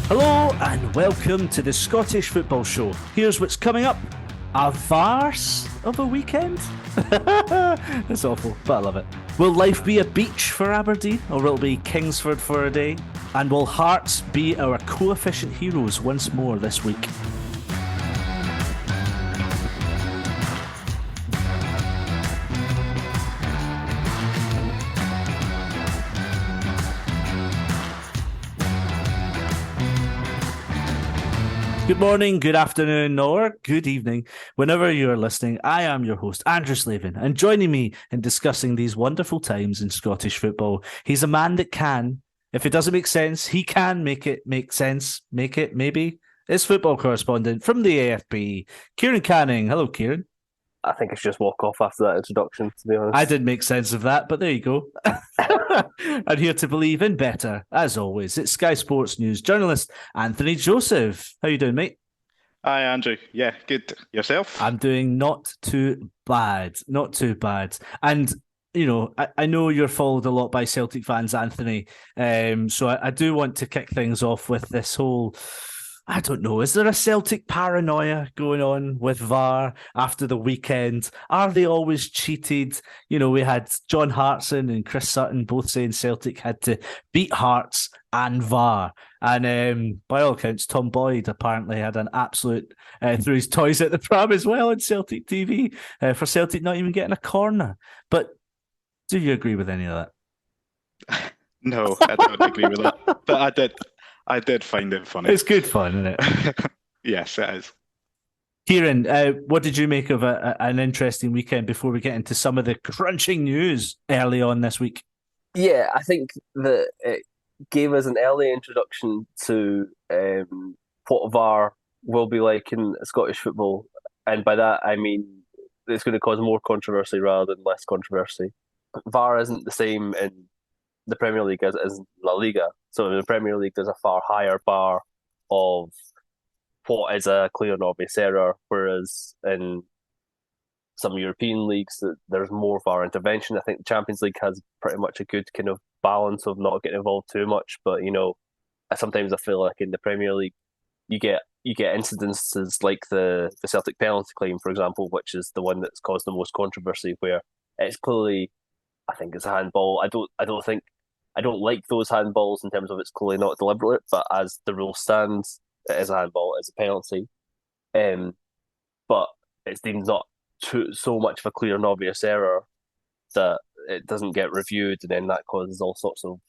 Hello and welcome to the Scottish Football Show. Here's what's coming up. A farce of a weekend? It's awful, but I love it. Will life be a beach for Aberdeen, or will it be Kingsford for a day? And will Hearts be our coefficient heroes once more this week? Good morning, good afternoon, or good evening. Whenever you are listening, I am your host, Andrew Slaven, and joining me in discussing these wonderful times in Scottish football, he's a man that can, if it doesn't make sense, he can make it make sense, make it maybe. It's football correspondent from the AFB, Kieran Canning. Hello, Kieran. I think it's just walk off after that introduction, to be honest. I didn't make sense of that, but there you go. I'm here to believe in better, as always. It's Sky Sports News journalist Anthony Joseph. How you doing, mate? Hi, Andrew. Yeah, good. Yourself? I'm doing not too bad. Not too bad. And, you know, I know you're followed a lot by Celtic fans, Anthony. So I do want to kick things off with this whole... I don't know. Is there a Celtic paranoia going on with VAR after the weekend? Are they always cheated? You know, we had John Hartson and Chris Sutton both saying Celtic had to beat Hearts and VAR. And by all accounts, Tom Boyd apparently had an absolute threw his toys at the pram as well on Celtic TV for Celtic not even getting a corner. But do you agree with any of that? No, I don't agree with that. But I did find it funny. It's good fun, isn't it? Yes, it is. Kieran, what did you make of an interesting weekend before we get into some of the crunching news early on this week? Yeah, I think that it gave us an early introduction to what VAR will be like in Scottish football. And by that, I mean it's going to cause more controversy rather than less controversy. VAR isn't the same in the Premier League as it is in La Liga. So in the Premier League, there's a far higher bar of what is a clear and obvious error, whereas in some European leagues, there's more VAR intervention. I think the Champions League has pretty much a good kind of balance of not getting involved too much. But you know, sometimes I feel like in the Premier League, you get incidences like the Celtic penalty claim, for example, which is the one that's caused the most controversy, where it's clearly, I think it's a handball. I don't like those handballs in terms of it's clearly not deliberate, but as the rule stands, it is a handball, it's a penalty. But it's deemed not so much of a clear and obvious error that it doesn't get reviewed, and then that causes all sorts of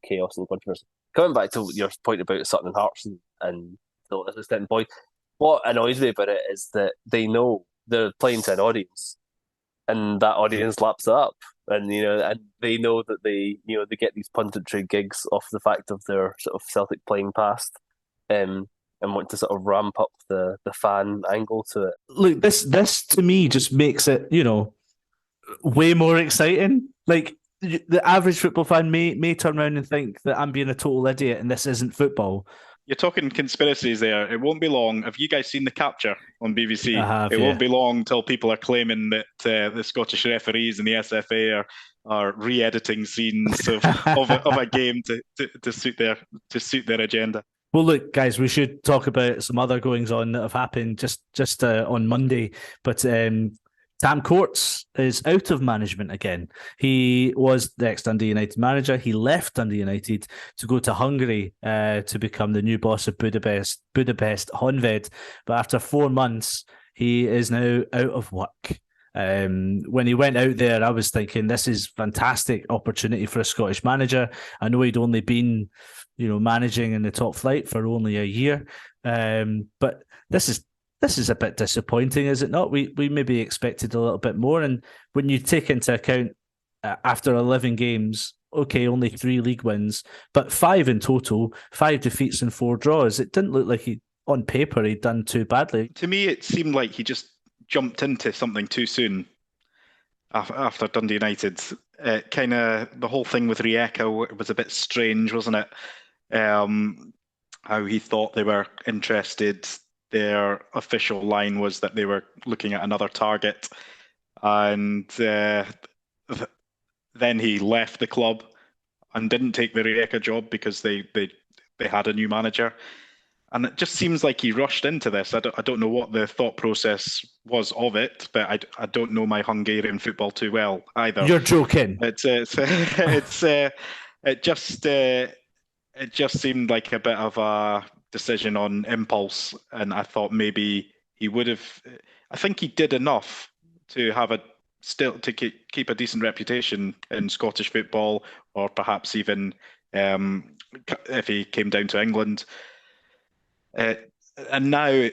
chaos and controversy. Coming back to your point about Sutton and Hearts and the assistant Boyd, what annoys me about it is that they know they're playing to an audience, and that audience laps it up. And and they know that they get these punditry gigs off the fact of their sort of Celtic playing past, and want to sort of ramp up the fan angle to it. Look, this to me just makes it way more exciting. Like the average football fan may turn around and think that I'm being a total idiot and this isn't football. You're talking conspiracies there. It won't be long. Have you guys seen The Capture on BBC? It won't be long till people are claiming that the Scottish referees and the SFA are re-editing scenes of a game to suit their agenda. Well, look, guys, we should talk about some other goings on that have happened just on Monday. But Tam Courts is out of management again. He was the ex-Dundee United manager. He left Dundee United to go to Hungary to become the new boss of Budapest Honvéd. But after 4 months, he is now out of work. When he went out there, I was thinking this is fantastic opportunity for a Scottish manager. I know he'd only been, managing in the top flight for only a year, but this is a bit disappointing, is it not? We maybe expected a little bit more. And when you take into account after 11 games, okay, only 3 league wins, but 5 in total, 5 defeats and 4 draws. It didn't look like on paper he'd done too badly. To me, it seemed like he just jumped into something too soon after Dundee United. Kind of the whole thing with Rijeka was a bit strange, wasn't it? How he thought they were interested. Their official line was that they were looking at another target, and then he left the club and didn't take the Rijeka job because they they had a new manager. And it just seems like he rushed into this. I don't know what the thought process was of it, but I don't know my Hungarian football too well either. You're joking. It just seemed like a bit of a decision on impulse, and I thought maybe he would have. I think he did enough to have to keep a decent reputation in Scottish football, or perhaps even if he came down to England. And now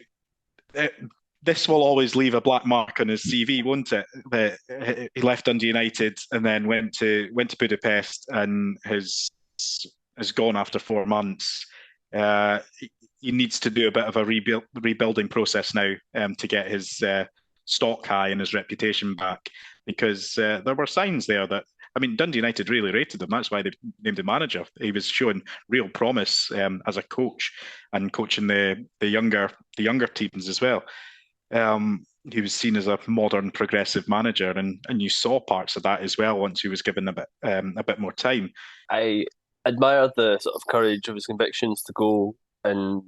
this will always leave a black mark on his CV, won't it? That he left Dundee United and then went to Budapest and has gone after 4 months. He needs to do a bit of a rebuilding process now to get his stock high and his reputation back, because there were signs there that, I mean, Dundee United really rated him. That's why they named him manager. He was showing real promise as a coach and coaching the younger teams as well. He was seen as a modern, progressive manager, and you saw parts of that as well once he was given a bit more time. I admire the sort of courage of his convictions to go and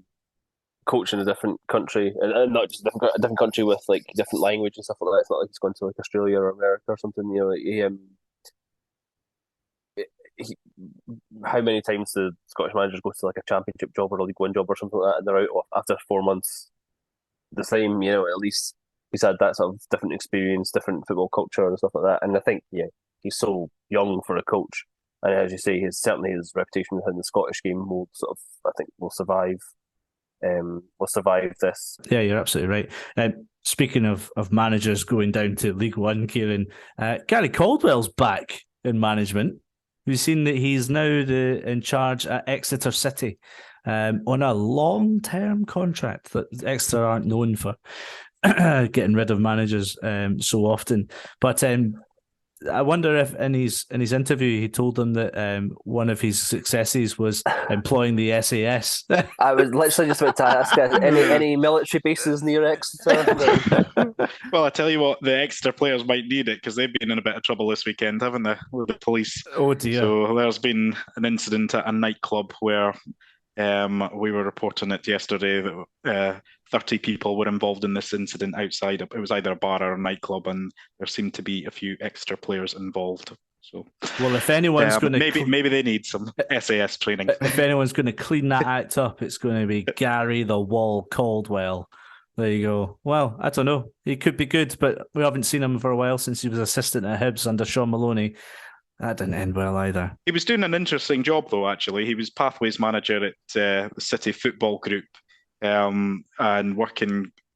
coach in a different country, and not just a different country with like different language and stuff like that. It's not like he's going to like Australia or America or something. You know, how many times do Scottish managers go to like a championship job or a League One job or something like that, and they're out after 4 months the same? You know, at least he's had that sort of different experience, different football culture and stuff like that. And I think, he's so young for a coach, and as you say, certainly his reputation within the Scottish game will survive. Will survive this. Yeah, you're absolutely right. Speaking of managers going down to League One, Kieran, Gary Caldwell's back in management. We've seen that he's now in charge at Exeter City on a long-term contract that Exeter aren't known for getting rid of managers so often. But I wonder if in his interview he told them that one of his successes was employing the SAS. I was literally just about to ask any military bases near Exeter. Well, I tell you what, the Exeter players might need it because they've been in a bit of trouble this weekend, haven't they, with the police? Oh dear! So there's been an incident at a nightclub where we were reporting it yesterday that 30 people were involved in this incident outside. It was either a bar or a nightclub, and there seemed to be a few extra players involved. So, well, if anyone's going to maybe they need some SAS training. If anyone's going to clean that act up, it's going to be Gary the Wall Caldwell. There you go. Well, I don't know. He could be good, but we haven't seen him for a while since he was assistant at Hibs under Sean Maloney. That didn't end well either. He was doing an interesting job, though, actually. He was Pathways manager at the City Football Group, and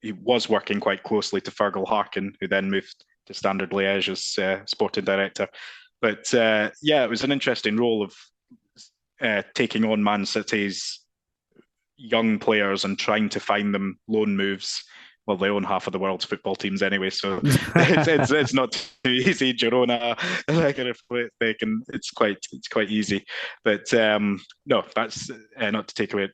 he was working quite closely to Fergal Harkin, who then moved to Standard Liège as sporting director. But it was an interesting role of taking on Man City's young players and trying to find them loan moves. Well, they own half of the world's football teams anyway, so it's not too easy. Girona, it's quite easy. But no, that's not to take away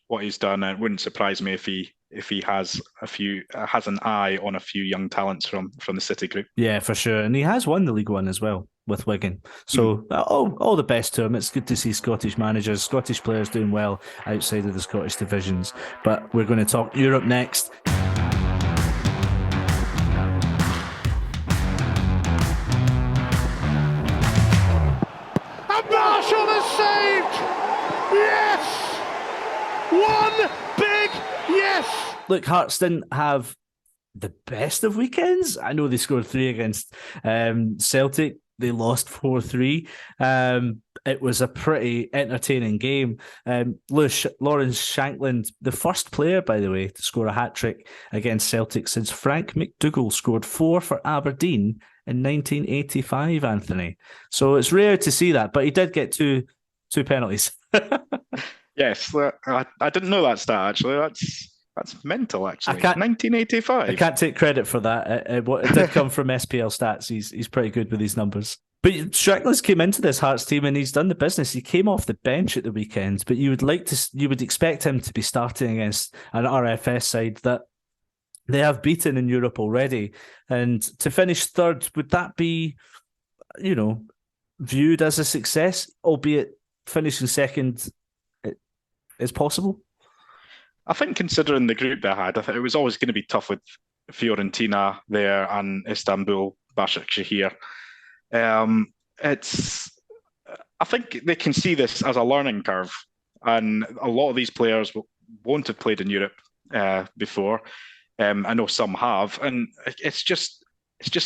what he's done. It wouldn't surprise me if he has an eye on a few young talents from the City group. Yeah, for sure, and he has won the League One as well with Wigan. So all the best to him. It's good to see Scottish managers, Scottish players doing well outside of the Scottish divisions. But we're going to talk Europe next. And Marshall has saved! Yes! One big yes! Look, Hearts didn't have the best of weekends. I know they scored 3 against Celtic. They lost 4-3. It was a pretty entertaining game. Lawrence Shankland, the first player, by the way, to score a hat-trick against Celtic since Frank McDougall scored 4 for Aberdeen in 1985, Anthony. So it's rare to see that, but he did get two penalties. Yes, I didn't know that stat, actually. That's mental, actually. 1985. I can't take credit for that. It did come from SPL Stats. He's pretty good with these numbers. But Shankland's came into this Hearts team and he's done the business. He came off the bench at the weekend, but you would expect him to be starting against an RFS side that they have beaten in Europe already. And to finish third, would that be, viewed as a success? Albeit finishing second, it's possible? I think considering the group they had, I think it was always going to be tough with Fiorentina there and Istanbul, Başakşehir. I think they can see this as a learning curve, and a lot of these players won't have played in Europe before. I know some have, and it's just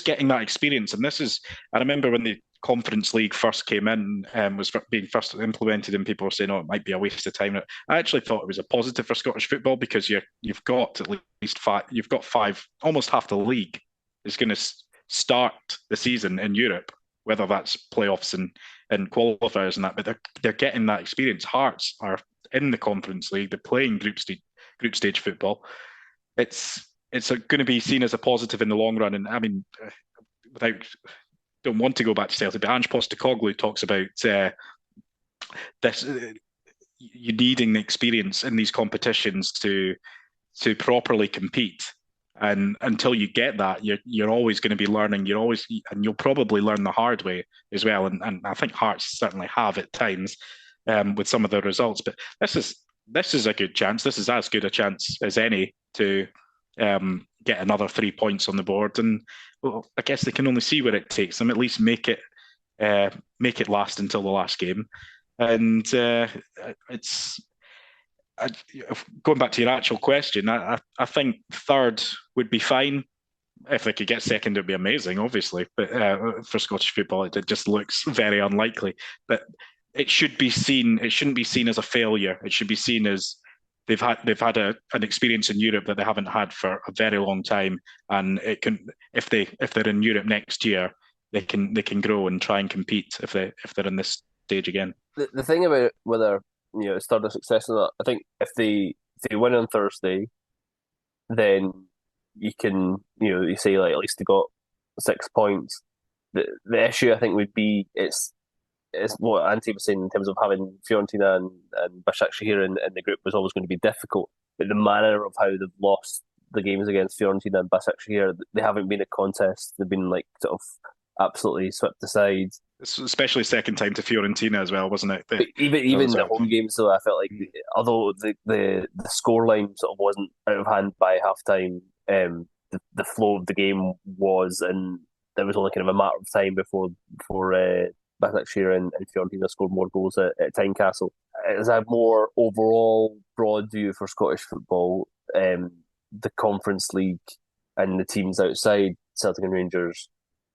getting that experience. And I remember when the Conference League first came in, was being first implemented, and people were saying, "Oh, it might be a waste of time." I actually thought it was a positive for Scottish football, because you've got at least five. You've got five, almost half the league is going to start the season in Europe, whether that's playoffs and qualifiers and that. But they're getting that experience. Hearts are in the Conference League. They're playing group stage football. It's going to be seen as a positive in the long run. And I mean, don't want to go back to Celtic, but Ange Postecoglou talks about this. You needing the experience in these competitions to properly compete. And until you get that, you're always going to be learning. You'll probably learn the hard way as well. And I think Hearts certainly have at times with some of the results. But this is a good chance. This is as good a chance as any to get another 3 points on the board. And well, I guess they can only see where it takes them. At least make it last until the last game. And going back to your actual question, I think third would be fine. If they could get second, it'd be amazing, obviously. But for Scottish football, it just looks very unlikely. But it should be seen. It shouldn't be seen as a failure. It should be seen as they've had an experience in Europe that they haven't had for a very long time, and it can, if they're in Europe next year, they can grow and try and compete if they're in this stage again. The thing about whether it's third of success or not, I think if they win on Thursday, then you can you say like at least they got 6 points. The issue I think would be it's what Ante was saying in terms of having Fiorentina and Başakşehir in the group was always going to be difficult. But the manner of how they've lost the games against Fiorentina and Başakşehir, they haven't been a contest. They've been like sort of absolutely swept aside. Especially second time to Fiorentina as well, wasn't it? Even the home games, though, I felt like although the scoreline sort of wasn't out of hand by half time, the flow of the game was, and there was only kind of a matter of time before Başakşehir and Fiorentina scored more goals at Tynecastle. As a more overall broad view for Scottish football, the Conference League and the teams outside Celtic and Rangers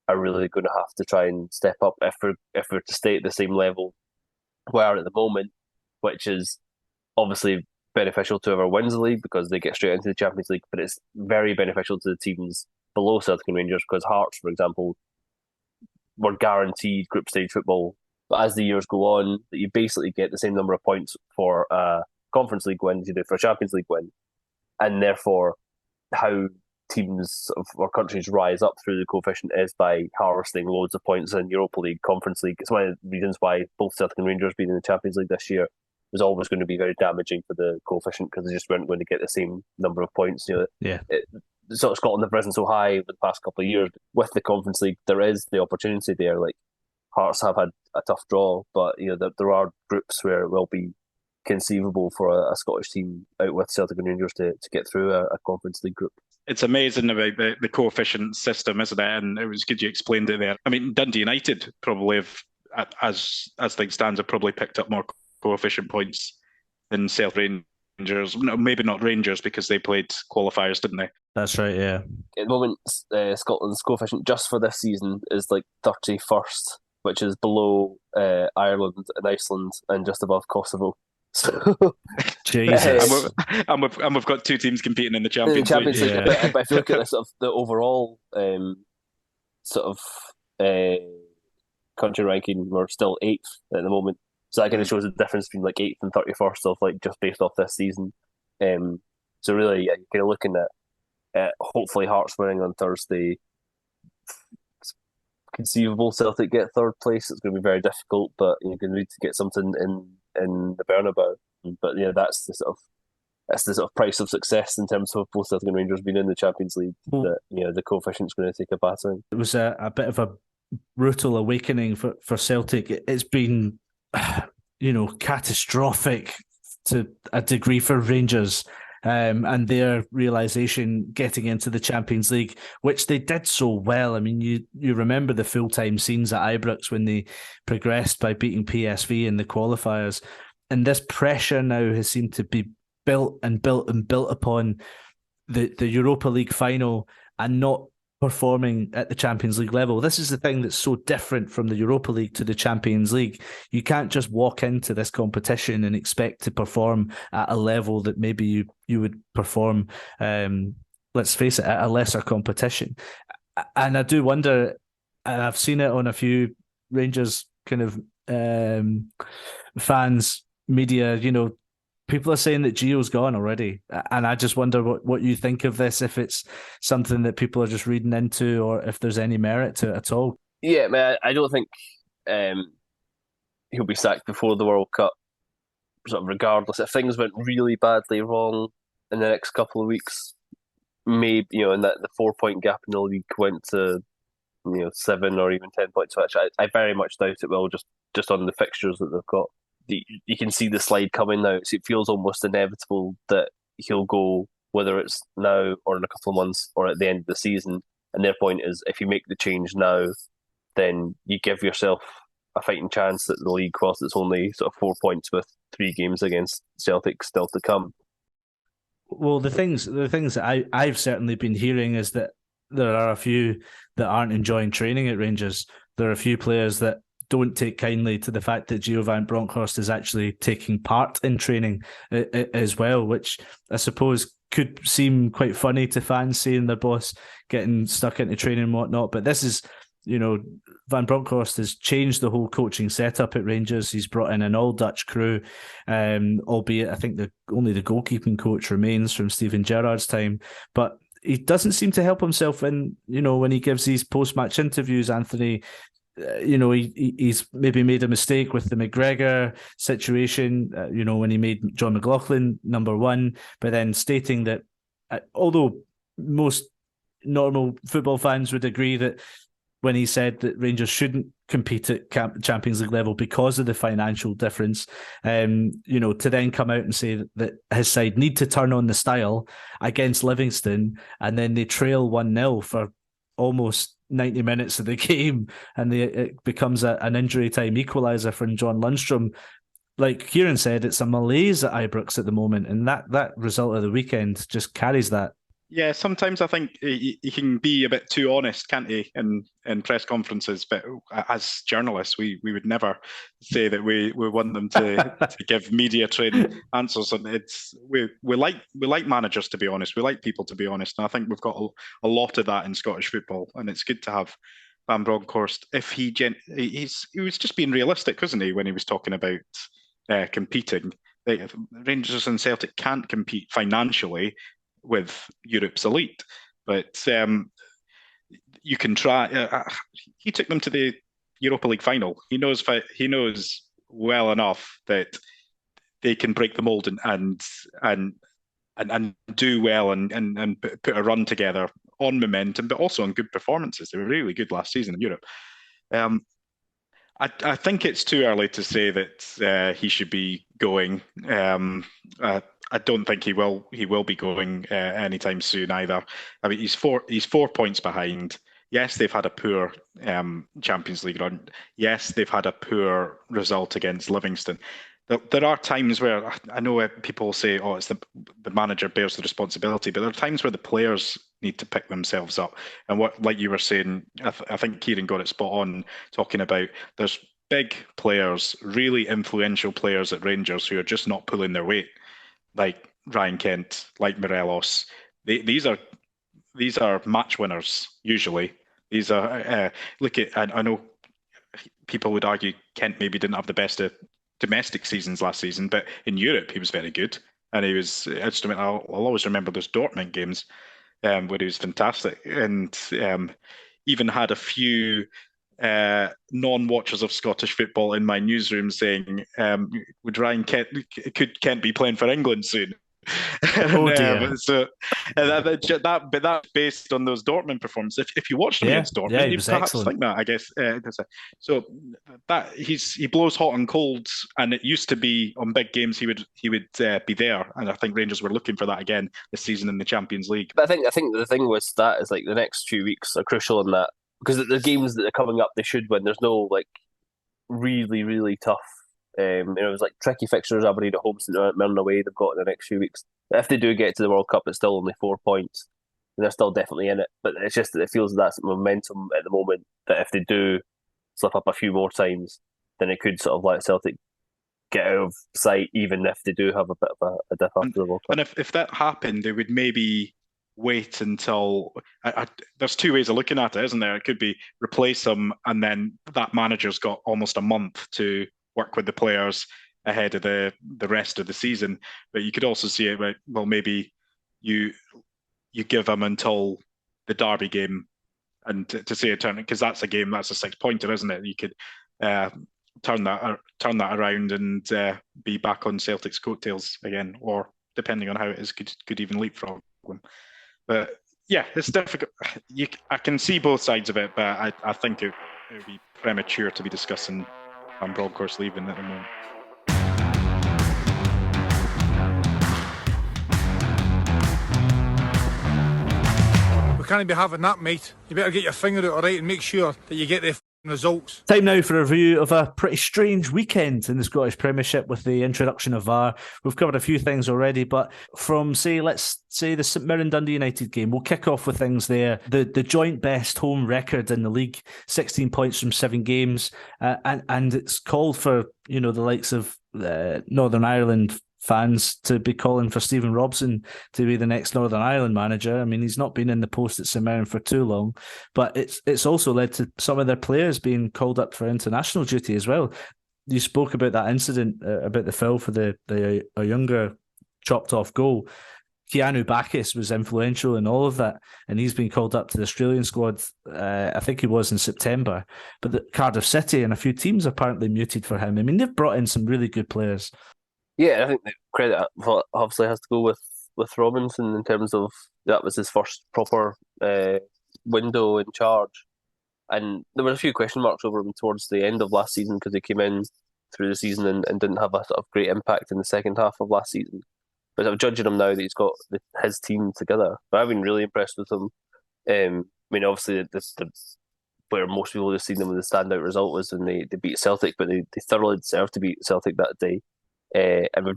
are really going to have to try and step up if we're to stay at the same level we are at the moment, which is obviously beneficial to whoever wins the league because they get straight into the Champions League, but it's very beneficial to the teams below Celtic and Rangers because Hearts, for example, were guaranteed group stage football. But as the years go on, you basically get the same number of points for a Conference League win as you do for a Champions League win. And therefore, how teams or countries rise up through the coefficient is by harvesting loads of points in Europa League, Conference League. It's one of the reasons why both Celtic and Rangers being in the Champions League this year was always going to be very damaging for the coefficient because they just weren't going to get the same number of points. Sort of Scotland have risen so high over the past couple of years. With the Conference League, there is the opportunity there. Like Hearts have had a tough draw, but there are groups where it will be conceivable for a Scottish team out with Celtic and Rangers to get through a Conference League group. It's amazing about the coefficient system, isn't it? And it was good you explained it there. I mean, Dundee United probably have, as things stand, have probably picked up more coefficient points than Celtic Rangers. No, maybe not Rangers because they played qualifiers, didn't they? That's right, yeah. At the moment, Scotland's coefficient just for this season is like 31st, which is below Ireland and Iceland and just above Kosovo. So, Jesus. and we've got two teams competing in the Champions League. Yeah. But if you look at the overall country ranking, we're still 8th at the moment. So that kind of shows the difference between like 8th and 31st of like just based off this season. So really, yeah, you're kind of looking at hopefully Hearts winning on Thursday. It's conceivable Celtic get third place. It's going to be very difficult, but you're going to need to get something in the Bernabeu. But that's the sort of price of success in terms of both Celtic and Rangers being in the Champions League. That the coefficient's going to take a battering. It was a bit of a brutal awakening for Celtic. It's been catastrophic to a degree for Rangers. And their realisation getting into the Champions League, which they did so well. I mean, you remember the full-time scenes at Ibrox when they progressed by beating PSV in the qualifiers. And this pressure now has seemed to be built and built and built upon the Europa League final and not performing at the Champions League level. This is the thing that's so different from the Europa League to the Champions League. You can't just walk into this competition and expect to perform at a level that maybe you would perform, let's face it, at a lesser competition. And I do wonder, and I've seen it on a few Rangers kind of fans, media, people are saying that Gio's gone already, and I just wonder what you think of this, if it's something that people are just reading into or if there's any merit to it at all. Yeah, man, I don't think he'll be sacked before the World Cup, sort of regardless. If things went really badly wrong in the next couple of weeks, maybe, and that the 4-point gap in the league went to 7 or even 10 points, which I very much doubt it will, just on the fixtures that they've got. You can see the slide coming now. So it feels almost inevitable that he'll go, whether it's now or in a couple of months or at the end of the season. And their point is, if you make the change now, then you give yourself a fighting chance at the league, whilst it's only sort of 4 points with 3 games against Celtic still to come. Well, the things that I've certainly been hearing is that there are a few that aren't enjoying training at Rangers. There are a few players that don't take kindly to the fact that Giovanni van Bronckhorst is actually taking part in training as well, which I suppose could seem quite funny to fans, seeing their boss getting stuck into training and whatnot. But this is, Van Bronckhorst has changed the whole coaching setup at Rangers. He's brought in an all-Dutch crew, albeit I think only the goalkeeping coach remains from Steven Gerrard's time. But he doesn't seem to help himself when he gives these post-match interviews, Anthony. He's maybe made a mistake with the McGregor situation, when he made John McLaughlin number 1, but then stating that although most normal football fans would agree that when he said that Rangers shouldn't compete at Champions League level because of the financial difference, to then come out and say that his side need to turn on the style against Livingston, and then they trail 1-0 for almost 90 minutes of the game, and it becomes an injury time equaliser from John Lundstrom. Like Kieran said, it's a malaise at Ibrox at the moment, and that result of the weekend just carries that. Yeah, sometimes I think he can be a bit too honest, can't he, in press conferences? But as journalists, we would never say that we want them to give media trained answers. And we like managers to be honest. We like people to be honest. And I think we've got a lot of that in Scottish football. And it's good to have Van Bronckhorst. If he was just being realistic, wasn't he, when he was talking about competing? Rangers and Celtic can't compete financially with Europe's elite, but you can try. He took them to the Europa League final. He knows well enough that they can break the mold and do well and put a run together on momentum, but also on good performances. They were really good last season in Europe. I think it's too early to say that he should be going. I don't think he will be going anytime soon either. I mean, he's 4 points behind. Yes, they've had a poor Champions League run. Yes, they've had a poor result against Livingston. There are times where I know people say, "Oh, it's the manager bears the responsibility," but there are times where the players need to pick themselves up. And like you were saying, I think Kieran got it spot on, talking about there's big players, really influential players at Rangers who are just not pulling their weight, like Ryan Kent, like Morelos. These are match winners usually. These are I know people would argue Kent maybe didn't have the best of domestic seasons last season, but in Europe he was very good, and he was instrumental. I'll always remember those Dortmund games where he was fantastic, and even had a few non-watchers of Scottish football in my newsroom saying, "Would Ryan Kent could Kent be playing for England soon?" Oh dear. But that's based on those Dortmund performances. If you watch them against Dortmund, yeah, he you was perhaps excellent. think that. I guess so. That he blows hot and cold, and it used to be on big games he would be there, and I think Rangers were looking for that again this season in the Champions League. But I think the thing with that is like the next few weeks are crucial in that, because the games that are coming up they should win. There's no like really tough. It was like tricky fixtures. Aberdeen at home, St Mirren away. They've got in the next few weeks. If they do get to the World Cup, it's still only 4 points, and they're still definitely in it. But it's just that it feels that's momentum at the moment. That if they do slip up a few more times, then it could sort of let Celtic get out of sight, even if they do have a bit of a dip after the World Cup. And if that happened, they would maybe wait until there's two ways of looking at it, isn't there? It could be replace them, and then that manager's got almost a month to work with the players ahead of the rest of the season. But you could also see it, right? Well, maybe you give them until the Derby game, and to see a turn, because that's a 6-pointer, isn't it? You could turn that around and be back on Celtic's coattails again, or depending on how it is, could even leapfrog them. But yeah, it's difficult. I can see both sides of it, but I think it would be premature to be discussing Van Bronckhorst leaving at the moment. We can't be having that, mate. You better get your finger out, all right, and make sure that you get the results. Time now for a review of a pretty strange weekend in the Scottish Premiership with the introduction of VAR. We've covered a few things already, but from, let's say the St Mirren Dundee United game, we'll kick off with things there. The joint best home record in the league, 16 points from 7 games, and it's called for, the likes of Northern Ireland fans to be calling for Stephen Robson to be the next Northern Ireland manager. I mean, he's not been in the post at St Mirren for too long, but it's also led to some of their players being called up for international duty as well. You spoke about that incident, about the foul for the younger chopped off goal. Keanu Bacchus was influential in all of that, and he's been called up to the Australian squad. I think he was in September, but the Cardiff City and a few teams apparently muted for him. I mean, they've brought in some really good players. Yeah, I think the credit obviously has to go with Robinson in terms of that was his first proper window in charge. And there were a few question marks over him towards the end of last season because he came in through the season and didn't have a sort of great impact in the second half of last season. But I'm judging him now that he's got his team together. But I've been really impressed with him. I mean, obviously, the where most people have seen them with the standout result was when they beat Celtic, but they thoroughly deserved to beat Celtic that day. And we've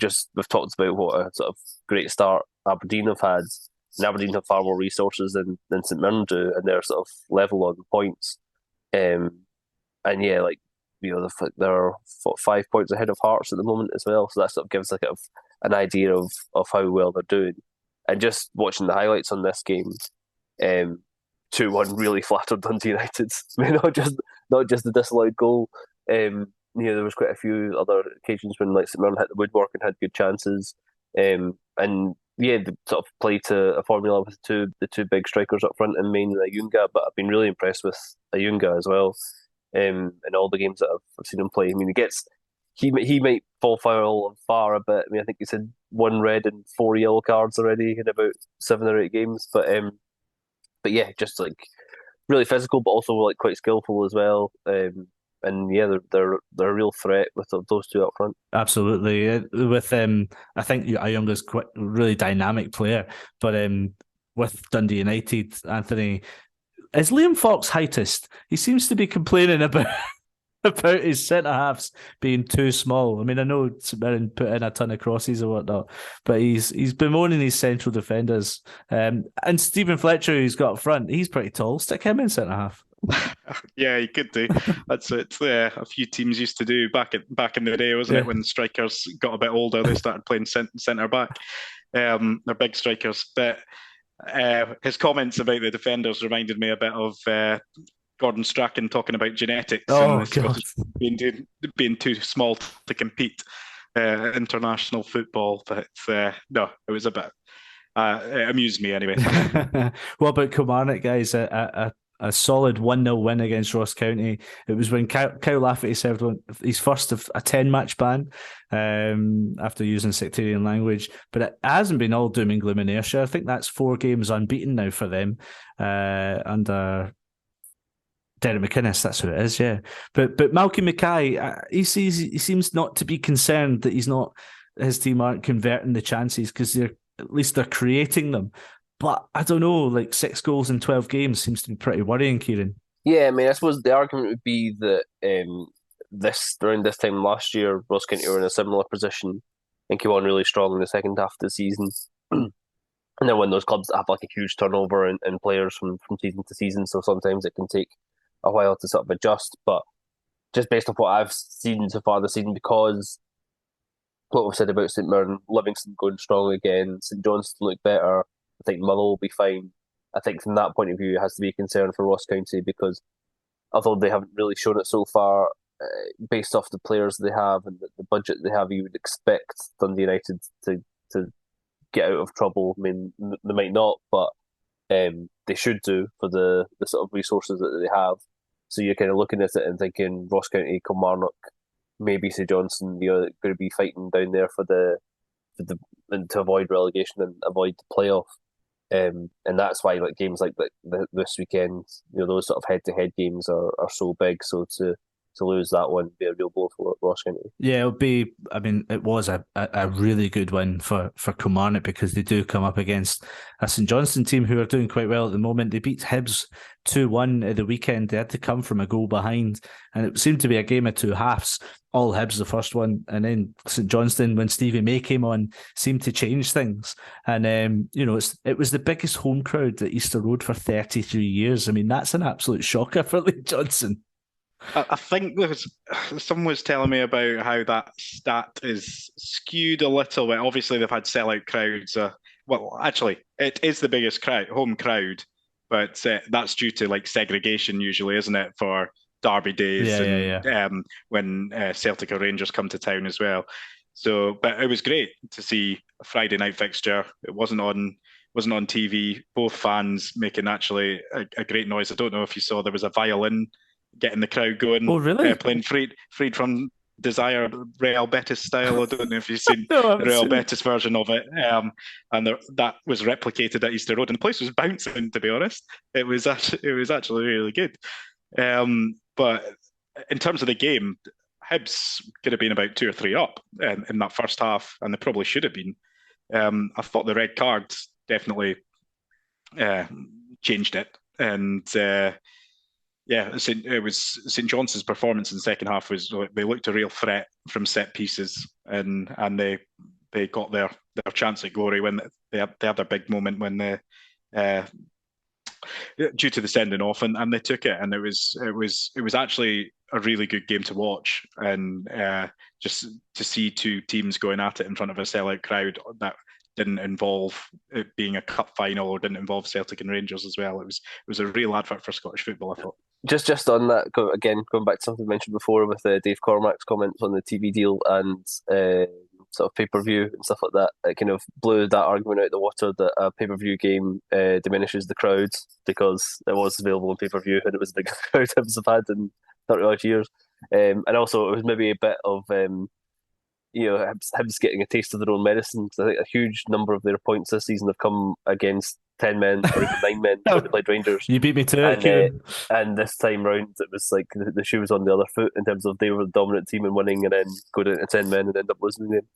talked about what a sort of great start Aberdeen have had. And Aberdeen have far more resources than St Mirren do, and they're sort of level on points. And yeah, like they're 5 points ahead of Hearts at the moment as well. So that sort of gives like an idea of how well they're doing. And just watching the highlights on this game, 2-1 really flattered Dundee United. I mean, not just the disallowed goal. There was quite a few other occasions when like St Mirren hit the woodwork and had good chances. And yeah, they sort of play to a formula with the two big strikers up front and mainly Ayunga, but I've been really impressed with Ayunga as well. In all the games that I've seen him play. I mean, he might fall foul far a bit. I mean, I think he's had 1 red and 4 yellow cards already in about 7 or 8 games. But yeah, just like really physical, but also like quite skillful as well. And yeah, they're a real threat with those two up front. Absolutely. With I think Ayunga's quite a really dynamic player, but with Dundee United, Anthony, is Liam Fox heightist? He seems to be complaining about his centre halves being too small. I mean, I know St Mirren put in a ton of crosses or whatnot, but he's bemoaning his central defenders. And Stephen Fletcher, who's got up front, he's pretty tall. Stick him in centre half. Yeah, you could do. That's it. A few teams used to do back in the day, wasn't it? When strikers got a bit older, they started playing centre back. They're big strikers, but his comments about the defenders reminded me a bit of Gordon Strachan talking about genetics and being too small to compete international football. But no, it was a bit. It amused me anyway. What about Kilmarnock, guys? A a solid 1-0 win against Ross County. It was when Kyle Lafferty served his first of a 10-match ban after using sectarian language. But it hasn't been all doom and gloom in Ayrshire. I think that's 4 games unbeaten now for them under Derek McInnes. That's who it is, yeah. But Malcolm Mackay, he seems not to be concerned that his team aren't converting the chances, because at least they're creating them. But I don't know, like 6 goals in 12 games seems to be pretty worrying, Kieran. Yeah, I mean, I suppose the argument would be that around this time last year, Ross County were in a similar position and came on really strong in the second half of the season. And then when those clubs have like a huge turnover in players from season to season, so sometimes it can take a while to sort of adjust. But just based on what I've seen so far this season, because what we've said about St Mirren, Livingston going strong again, St Johnstone look better, I think Motherwell will be fine. I think from that point of view, it has to be a concern for Ross County, because although they haven't really shown it so far, based off the players they have and the budget they have, you would expect Dundee United to get out of trouble. I mean, they might not, but they should do for the sort of resources that they have. So you're kind of looking at it and thinking Ross County, Kilmarnock, maybe St Johnstone, going to be fighting down there for the to avoid relegation and avoid the playoff. And that's why like games like this weekend, those sort of head-to-head games are so big. So to lose that one would be a real blow for Ross County. Yeah, it'll be. I mean, it was a really good win for Kilmarnock, because they do come up against a St Johnstone team who are doing quite well at the moment. They beat Hibs 2-1 at the weekend. They had to come from a goal behind, and it seemed to be a game of 2 halves. All Hibs the first one, and then St Johnstone, when Stevie May came on, seemed to change things. And it was the biggest home crowd at Easter Road for 33 years. I mean, that's an absolute shocker for Lee Johnson. I think someone was telling me about how that stat is skewed a little bit. Obviously, they've had sellout crowds. Well, actually, it is the biggest home crowd, but that's due to like segregation usually, isn't it, for derby days when Celtic or Rangers come to town as well. So, but it was great to see a Friday night fixture. It wasn't on TV. Both fans making actually a great noise. I don't know if you saw, there was a violin getting the crowd going. Oh, really? Playing Freed from Desire, Real Betis style. I don't know if you've seen the Real Betis version of it. And that was replicated at Easter Road, and the place was bouncing, to be honest. It was actually really good. But in terms of the game, Hibs could have been about 2 or 3 up in that first half, and they probably should have been. I thought the red card definitely changed it. And it was St Johnstone's performance in the second half was, they looked a real threat from set pieces, and they got their chance at glory when they had their big moment when they due to the sending off, and they took it, and it was actually a really good game to watch, and just to see 2 teams going at it in front of a sellout crowd that didn't involve it being a cup final, or didn't involve Celtic and Rangers as well. It was a real advert for Scottish football, I thought. Just on that, again, going back to something mentioned before with Dave Cormack's comments on the TV deal and sort of pay-per-view and stuff like that, it kind of blew that argument out of the water that a pay-per-view game diminishes the crowd, because it was available on pay-per-view and it was the biggest crowd Hibs have had in 30-odd years. And also it was maybe a bit of Hibs getting a taste of their own medicine, because I think a huge number of their points this season have come against 10 men or even 9 men when they played Rangers. You beat me to it, and this time round it was like the shoe was on the other foot, in terms of they were the dominant team in winning, and then go down to 10 men and end up losing the game.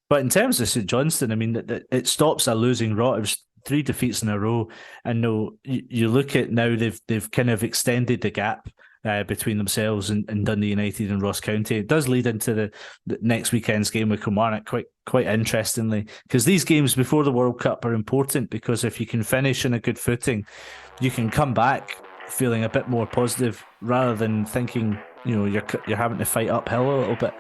But in terms of St Johnstone, I mean, it stops a losing rot. It was 3 defeats in a row, and no, you look at now they've kind of extended the gap between themselves and Dundee United and Ross County. It does lead into the next weekend's game with Kilmarnock quite interestingly, because these games before the World Cup are important, because if you can finish on a good footing, you can come back feeling a bit more positive, rather than thinking you're having to fight uphill a little bit.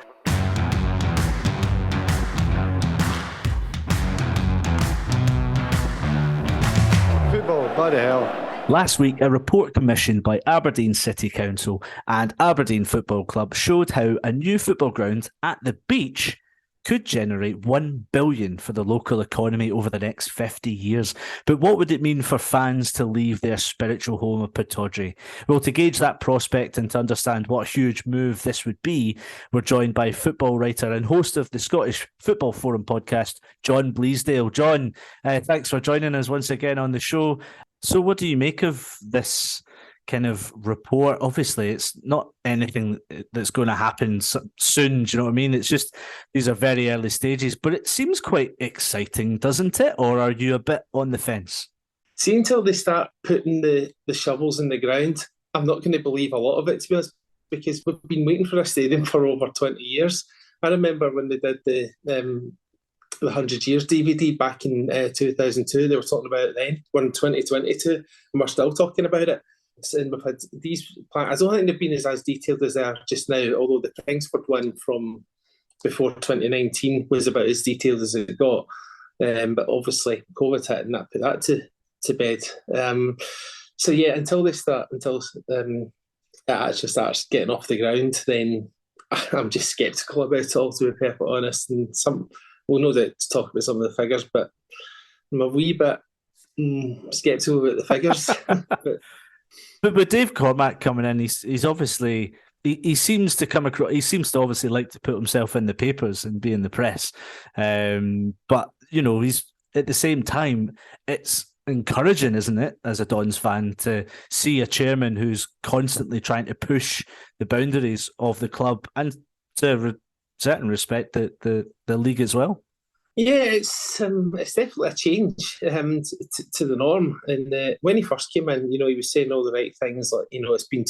Football, bloody hell. Last week, a report commissioned by Aberdeen City Council and Aberdeen Football Club showed how a new football ground at the beach could generate 1 billion for the local economy over the next 50 years. But what would it mean for fans to leave their spiritual home of Pittodrie? Well, to gauge that prospect and to understand what a huge move this would be, we're joined by football writer and host of the Scottish Football Forum podcast, John Blaesdale. John, thanks for joining us once again on the show. So what do you make of this kind of report? Obviously, it's not anything that's going to happen soon. Do you know what I mean? It's just, these are very early stages, but it seems quite exciting, doesn't it? Or are you a bit on the fence? See, until they start putting the shovels in the ground, I'm not going to believe a lot of it, to be honest, because we've been waiting for a stadium for over 20 years. I remember when they did the 100 Years DVD back in 2002, they were talking about it then. We're in 2022, and we're still talking about it. And we've had these plans. I don't think they've been as detailed as they are just now, although the Kingsford one from before 2019 was about as detailed as it got. But obviously, COVID hit and that put that to bed. So yeah, until it actually starts getting off the ground, then I'm just sceptical about it all, to be perfectly honest. And we'll know that to talk about some of the figures, but I'm a wee bit sceptical about the figures. But with Dave Cormack coming in, he's obviously he seems to come across. He seems to obviously like to put himself in the papers and be in the press. But he's at the same time, it's encouraging, isn't it, as a Dons fan, to see a chairman who's constantly trying to push the boundaries of the club and to certain respect the league as well. Yeah, it's definitely a change to the norm. And when he first came in, he was saying all the right things, like it's been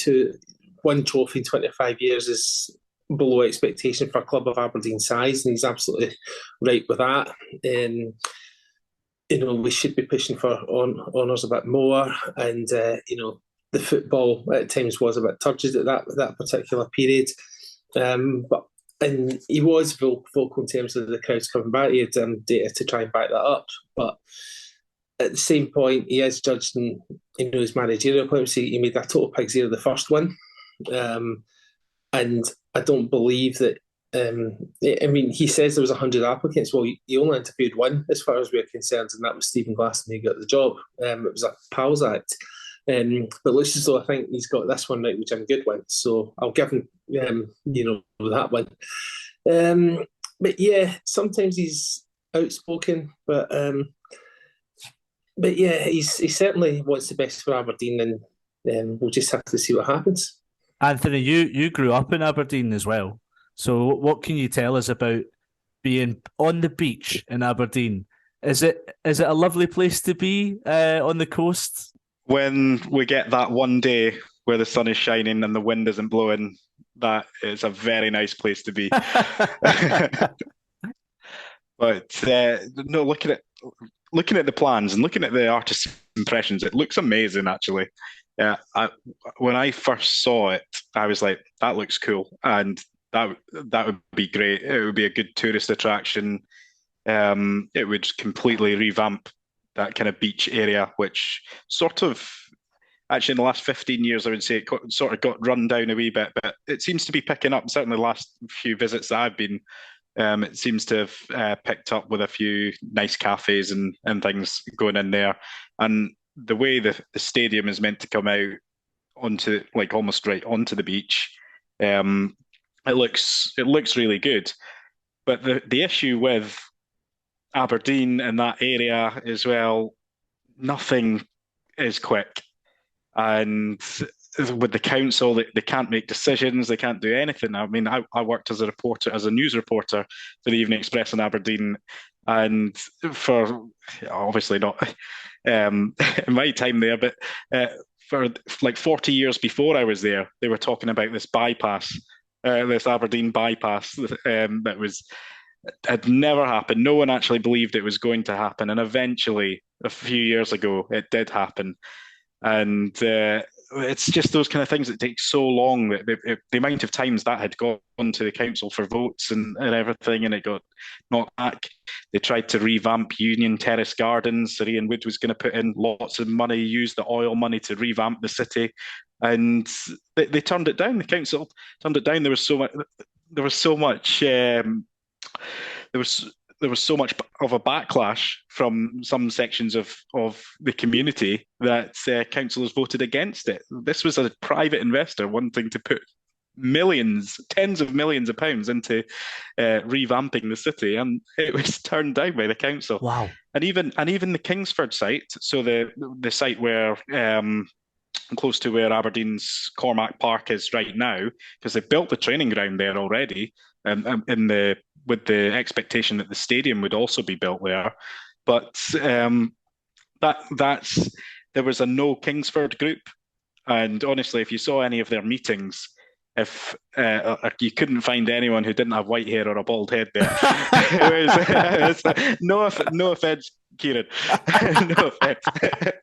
one trophy in 25 years is below expectation for a club of Aberdeen size, and he's absolutely right with that. We should be pushing for honours a bit more, and the football at times was a bit turgid at that particular period, and he was vocal in terms of the crowds coming back. He had data to try and back that up. But at the same point, he is judged in his managerial appointments. He made a total pig's ear the first one. And I don't believe that... he says there was 100 applicants. Well, he only interviewed one, as far as we're concerned, and that was Stephen Glaston, who got the job. It was a PALS Act. But it looks as though I think he's got this one right, which I'm good with. So I'll give him, that one. But yeah, sometimes he's outspoken, but yeah, he certainly wants the best for Aberdeen, and we'll just have to see what happens. Anthony, you grew up in Aberdeen as well. So what can you tell us about being on the beach in Aberdeen? Is it a lovely place to be on the coast? When we get that one day where the sun is shining and the wind isn't blowing, that is a very nice place to be. But no, looking at the plans and looking at the artist's impressions, it looks amazing, actually. When I first saw it, I was like, that looks cool, and that would be great. It would be a good tourist attraction. It would completely revamp that kind of beach area, which sort of, actually in the last 15 years, I would say it sort of got run down a wee bit, but it seems to be picking up. Certainly the last few visits that I've been, it seems to have picked up with a few nice cafes and things going in there. And the way the stadium is meant to come out onto, like, almost right onto the beach, it looks really good. But the issue with Aberdeen and that area as well, nothing is quick. And with the council, they can't make decisions, they can't do anything. I mean, I worked as a news reporter for the Evening Express in Aberdeen, and for obviously not in my time there, but for like 40 years before I was there, they were talking about this bypass, this Aberdeen bypass that had never happened. No one actually believed it was going to happen, and eventually, a few years ago, it did happen. And it's just those kind of things that take so long, that the amount of times that had gone to the council for votes and everything, and it got knocked back. They tried to revamp Union Terrace Gardens. Sir Ian Wood was going to put in lots of money, use the oil money to revamp the city, and they turned it down. The council turned it down. There was so much there was so much of a backlash from some sections of the community that councillors voted against it. This was a private investor wanting to put millions, tens of millions of pounds into revamping the city, and it was turned down by the council. Wow. And even the Kingsford site, so the site where close to where Aberdeen's Cormac Park is right now, because they built the training ground there already, with the expectation that the stadium would also be built there. But that's there was a no Kingsford group, and honestly, if you saw any of their meetings, if you couldn't find anyone who didn't have white hair or a bald head there. it was, no offense, Kieran. No offense.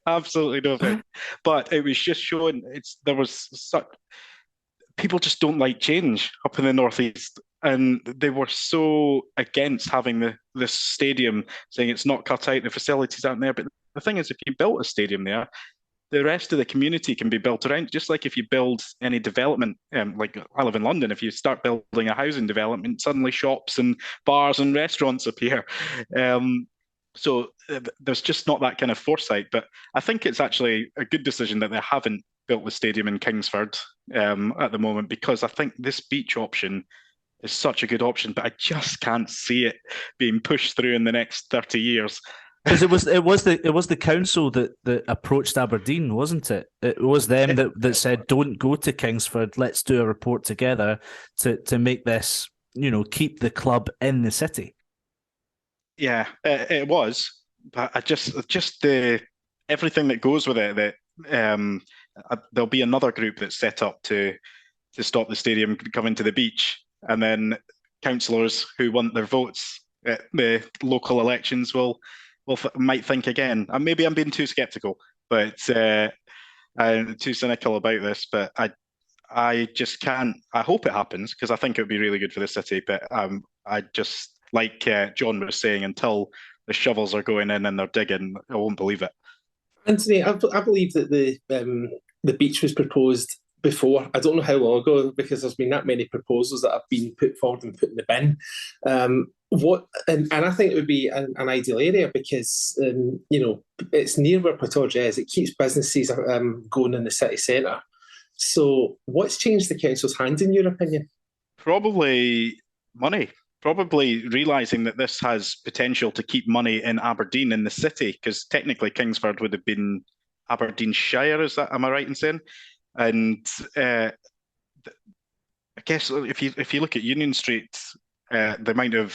Absolutely no offense. But it was just showing there was such people just don't like change up in the northeast, and they were so against having this stadium, saying it's not cut out, the facilities aren't there. But the thing is, if you built a stadium there, the rest of the community can be built around. Just like if you build any development, like I live in London, if you start building a housing development, suddenly shops and bars and restaurants appear. So there's just not that kind of foresight. But I think it's actually a good decision that they haven't built the stadium in Kingsford at the moment, because I think this beach option is such a good option, but I just can't see it being pushed through in the next 30 years. Because it was the council that approached Aberdeen, wasn't it? It was them that said, don't go to Kingsford, let's do a report together to make this, keep the club in the city. Yeah, it was, but I just everything that goes with it, that there'll be another group that's set up to stop the stadium coming to the beach, and then councillors who want their votes at the local elections might think again. And maybe I'm being too sceptical, but I'm too cynical about this. But I just can't. I hope it happens, because I think it would be really good for the city. But I just, like John was saying, until the shovels are going in and they're digging, I won't believe it. Anthony, I believe that the beach was proposed before. I don't know how long ago, because there's been that many proposals that have been put forward and put in the bin. And I think it would be an ideal area, because it's near where Pittodrie is. It keeps businesses going in the city centre. So what's changed the council's hand, in your opinion? Probably money. Probably realising that this has potential to keep money in Aberdeen, in the city, because technically Kingsford would have been Aberdeenshire. Am I right in saying? And I guess if you look at Union Street, the amount of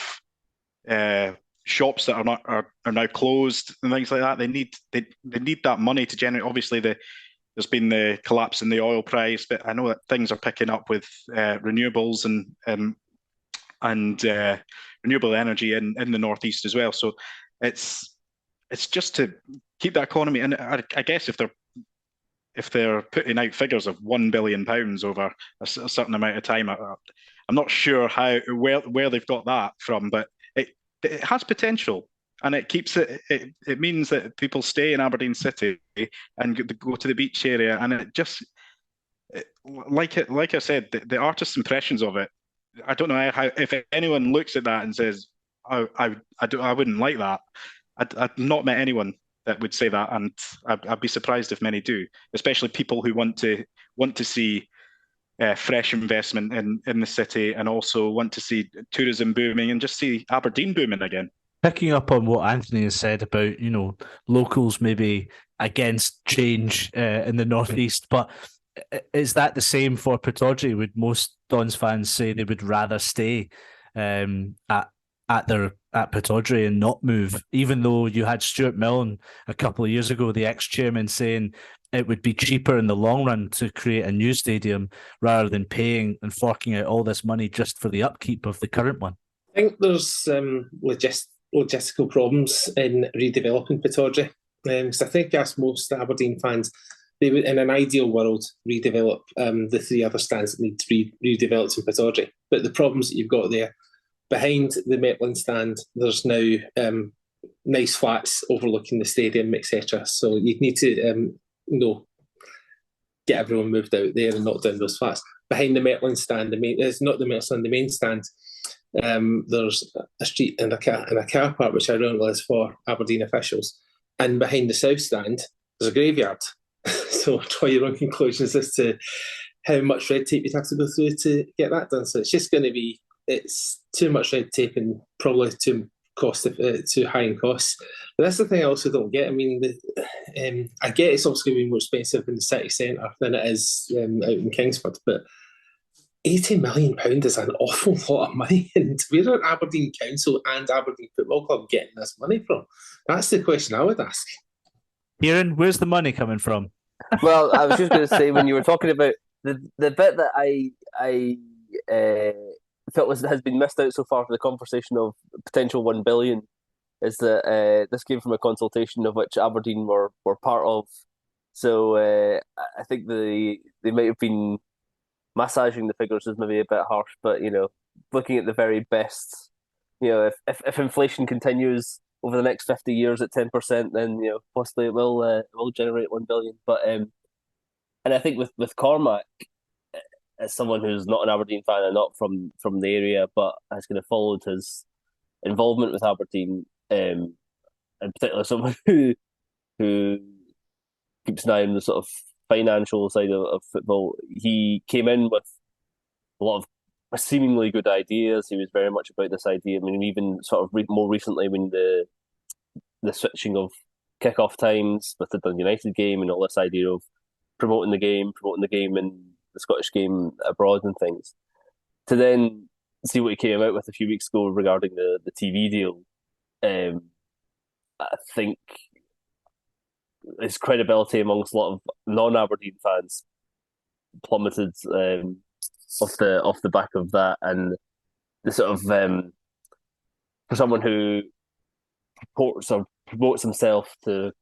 shops that are now closed and things like that, they need that money to generate. Obviously, there's been the collapse in the oil price, but I know that things are picking up with renewables and renewable energy in the northeast as well. So it's just to keep that economy. And I guess if they're putting out figures of £1 billion over a certain amount of time, I'm not sure where they've got that from, but it has potential, and it keeps it. It means that people stay in Aberdeen City and go to the beach area, and it just like I said, the artist's impressions of it. I don't know how, if anyone looks at that and says, I wouldn't like that. I've not met anyone that would say that, and I'd be surprised if many do, especially people who want to see fresh investment in the city, and also want to see tourism booming and just see Aberdeen booming again. Picking up on what Anthony has said about, locals maybe against change in the northeast, but is that the same for Pittodrie? Would most Dons fans say they would rather stay at Pittodrie and not move, even though you had Stuart Milne a couple of years ago, the ex-chairman, saying it would be cheaper in the long run to create a new stadium rather than paying and forking out all this money just for the upkeep of the current one? I think there's logistical problems in redeveloping Pittodrie. Because I think, as most Aberdeen fans, they would, in an ideal world, redevelop the three other stands that need to be redeveloped in Pittodrie. But the problems that you've got there, behind the Metland stand, there's now nice flats overlooking the stadium, etc. So you'd need to get everyone moved out there and knock down those flats. Behind the Metland stand, it's not the Metland stand, the main stand, There's a street and a car park which ironically is for Aberdeen officials, and behind the south stand there's a graveyard. So draw your own conclusions as to how much red tape you'd have to go through to get that done. So it's just going to be, it's too much red tape and probably too high in costs. But that's the thing I also don't get. I mean, I get it's obviously going to be more expensive in the city centre than it is out in Kingsford, but £80 million is an awful lot of money. And where are Aberdeen Council and Aberdeen Football Club getting this money from? That's the question I would ask. Kieran, where's the money coming from? Well, I was just going to say, when you were talking about the bit that I felt has been missed out so far for the conversation of potential $1 billion is that this came from a consultation of which Aberdeen were part of. So I think they might have been massaging the figures is maybe a bit harsh, but looking at the very best, if inflation continues over the next 50 years at 10%, then possibly it will generate $1 billion. But and I think with Cormac, as someone who's not an Aberdeen fan and not from the area, but has kind of followed his involvement with Aberdeen, and particularly someone who keeps an eye on the sort of financial side of football, he came in with a lot of seemingly good ideas. He was very much about this idea. I mean, even sort of more recently when the switching of kick-off times with the Dundee United game and all this idea of promoting the game in the Scottish game abroad and things, to then see what he came out with a few weeks ago regarding the TV deal. I think his credibility amongst a lot of non-Aberdeen fans plummeted off the back of that, and the sort of for someone who promotes himself to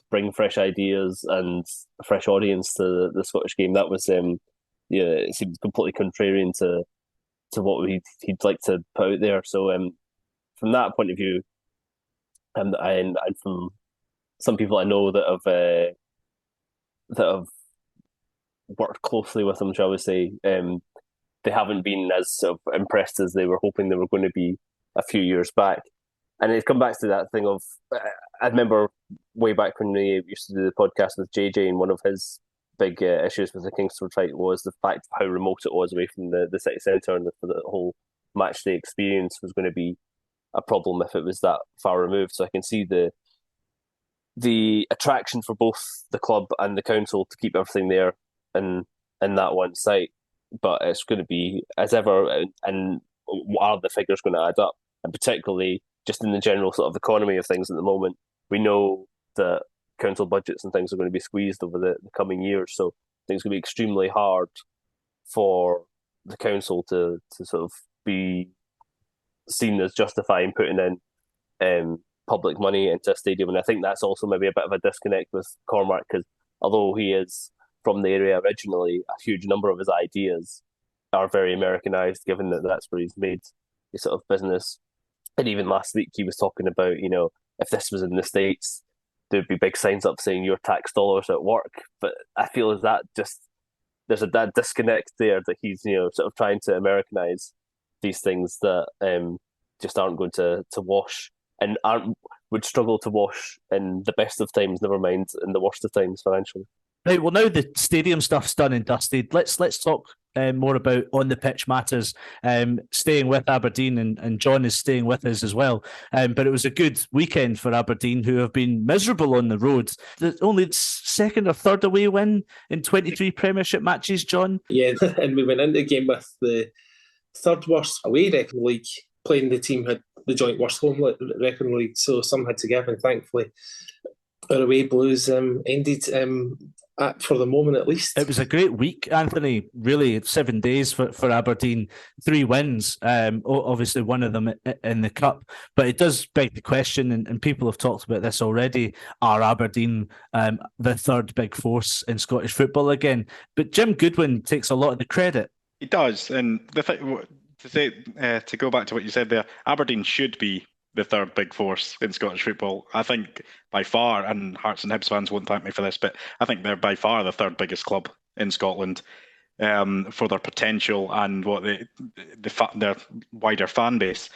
bring fresh ideas and a fresh audience to the Scottish game, that was it seemed completely contrarian to what he'd like to put out there. So from that point of view, and from some people I know that have worked closely with him, shall we say, they haven't been as sort of impressed as they were hoping they were going to be a few years back. And it's come back to that thing of, I remember way back when we used to do the podcast with JJ, and one of his big issues with the Kingsford fight was the fact of how remote it was away from the city centre, and the whole match day experience was going to be a problem if it was that far removed. So I can see the attraction for both the club and the council to keep everything there in that one site. But it's going to be, as ever, and are the figures going to add up? And particularly just in the general sort of economy of things at the moment, we know that council budgets and things are going to be squeezed over the coming years. So I think it's going to be extremely hard for the council to sort of be seen as justifying putting in public money into a stadium. And I think that's also maybe a bit of a disconnect with Cormac, because although he is from the area originally, a huge number of his ideas are very Americanized, given that that's where he's made his sort of business. And even last week he was talking about, if this was in the States, there'd be big signs up saying your tax dollars at work. But I feel as that just, there's that disconnect there that he's, sort of trying to Americanize these things that just aren't going to wash, and would struggle to wash in the best of times, never mind in the worst of times financially. Right, well, now the stadium stuff's done and dusted, let's talk more about on the pitch matters. Staying with Aberdeen, and John is staying with us as well. But it was a good weekend for Aberdeen, who have been miserable on the road. The only second or third away win in 23 Premiership matches, John. Yeah, and we went into the game with the third worst away record in the league. Playing the team had the joint worst home record in the league, so some had to give, and thankfully our away Blues ended. For the moment, at least. It was a great week, Anthony. Really, 7 days for Aberdeen. 3 wins, obviously one of them in the Cup. But it does beg the question, and people have talked about this already, are Aberdeen the third big force in Scottish football again? But Jim Goodwin takes a lot of the credit. He does. And to go back to what you said there, Aberdeen should be the third big force in Scottish football. I think by far, and Hearts and Hibs fans won't thank me for this, but I think they're by far the third biggest club in Scotland. for their potential and what their wider fan base.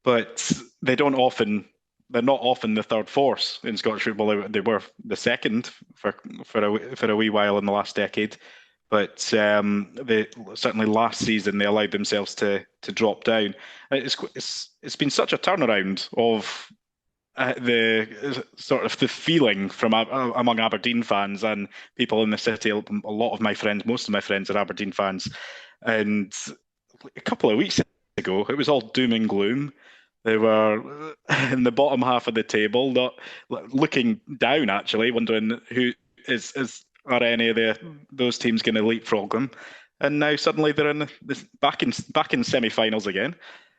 But they're not often the third force in Scottish football. They were the second for a wee while in the last decade. But certainly last season they allowed themselves to drop down. It's been such a turnaround of the sort of the feeling from among Aberdeen fans and people in the city. A lot of my friends, most of my friends, are Aberdeen fans, and a couple of weeks ago it was all doom and gloom. They were in the bottom half of the table, not looking down, actually, wondering who are any of those teams going to leapfrog them. And now suddenly they're back in semi-finals again,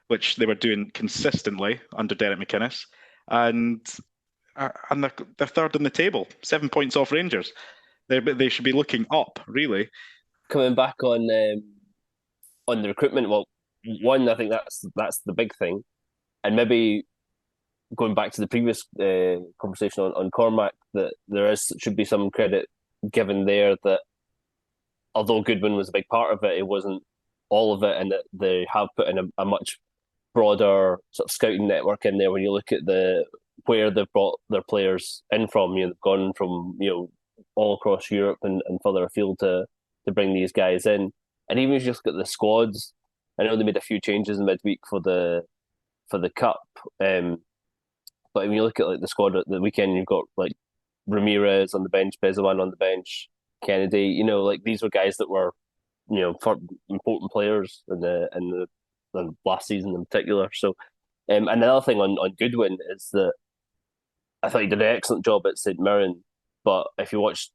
which they were doing consistently under Derek McInnes, and they're third in the table, 7 points off Rangers. They should be looking up, really. Coming back on the recruitment, well, one, I think that's the big thing. And maybe going back to the previous conversation on Cormac, that should be some credit given there that although Goodwin was a big part of it, it wasn't all of it, and that they have put in a much broader sort of scouting network in there. When you look at where they've brought their players in from, they've gone from all across Europe and further afield to bring these guys in. And even if you just look at the squads, I know they made a few changes in midweek for the cup, but when you look at the squad at the weekend, you've got Ramirez on the bench, Bezawan on the bench, Kennedy. These were guys that were important players in the last season in particular. So, and another thing on Goodwin is that I thought he did an excellent job at St Mirren, but if you watch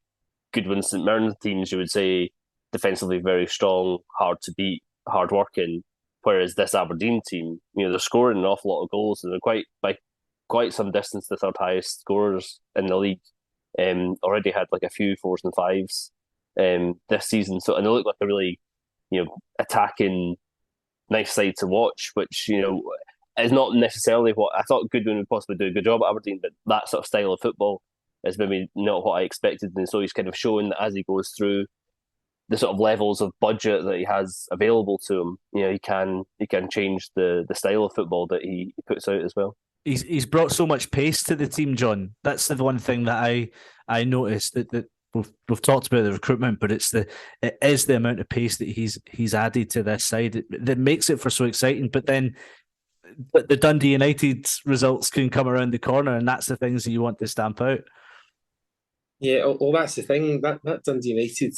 Goodwin's St Mirren teams, you would say defensively very strong, hard to beat, hard working. Whereas this Aberdeen team, they're scoring an awful lot of goals, and they're by quite some distance the third highest scorers in the league. Already had a few 4s and 5s this season. So, and they look like a really, attacking, nice side to watch, which is not necessarily what I thought Goodwin would possibly do a good job at Aberdeen, but that sort of style of football is maybe not what I expected, and so he's kind of shown that as he goes through the sort of levels of budget that he has available to him, he can change the style of football that he puts out as well. He's brought so much pace to the team, John. That's the one thing that I noticed that we've talked about the recruitment, but it is the amount of pace that he's added to this side that makes it for so exciting. But the Dundee United results can come around the corner, and that's the things that you want to stamp out. Yeah, well, that's the thing. That Dundee United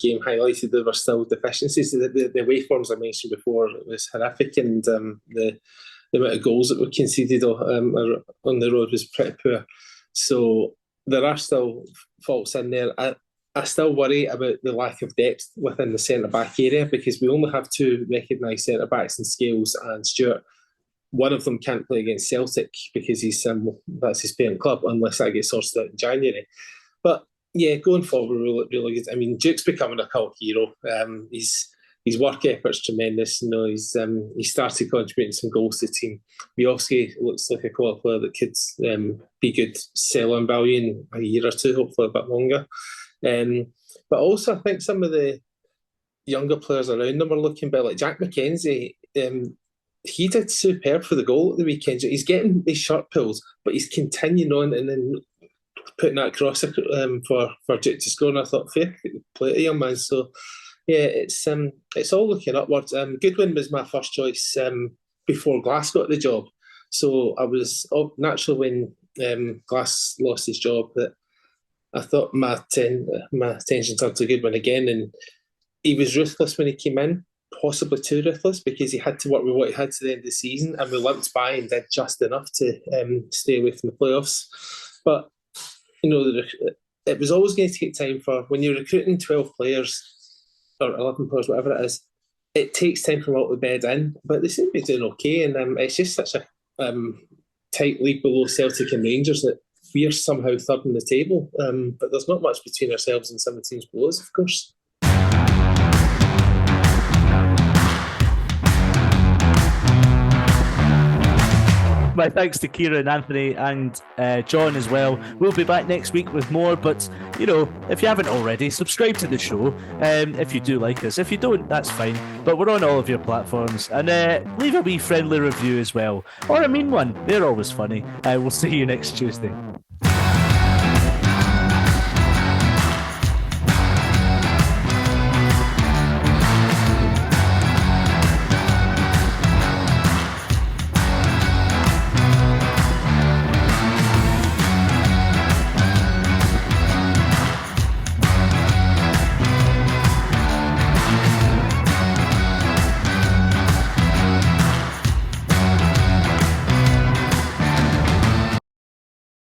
game highlighted there were still deficiencies. The waveforms I mentioned before was horrific, and the amount of goals that were conceded on the road was pretty poor. So there are still faults in there. I still worry about the lack of depth within the centre-back area, because we only have 2 recognised centre-backs in Scales and Stewart. One of them can't play against Celtic because that's his parent club, unless that gets sorted out in January. But yeah, going forward, really good. I mean, Duke's becoming a cult hero. His work effort's tremendous. He's started contributing some goals to the team. Miovski looks like a quality player that could be good selling value in a year or two, hopefully a bit longer. But also, I think some of the younger players around them are looking better. Like Jack McKenzie, he did superb for the goal at the weekend. He's getting his shirt pulled, but he's continuing on and then putting that cross for Duke to score. And I thought, fair play to young man. So yeah, it's all looking upwards. Goodwin was my first choice before Glass got the job. So I was naturally when Glass lost his job that I thought my attention turned to Goodwin again, and he was ruthless when he came in. Possibly too ruthless, because he had to work with what he had to the end of the season, and we limped by and did just enough to stay away from the playoffs. But it was always going to take time. For when you're recruiting 12 players or 11 players, whatever it is, it takes time for them all to bed in. But they seem to be doing okay, and it's just such a tight league below Celtic and Rangers that we're somehow third in the table. But there's not much between ourselves and some of the teams below us, of course. My thanks to Kieran, Anthony, and John as well. We'll be back next week with more, but, if you haven't already, subscribe to the show if you do like us. If you don't, that's fine. But we're on all of your platforms. And leave a wee friendly review as well. Or a mean one. They're always funny. We'll see you next Tuesday.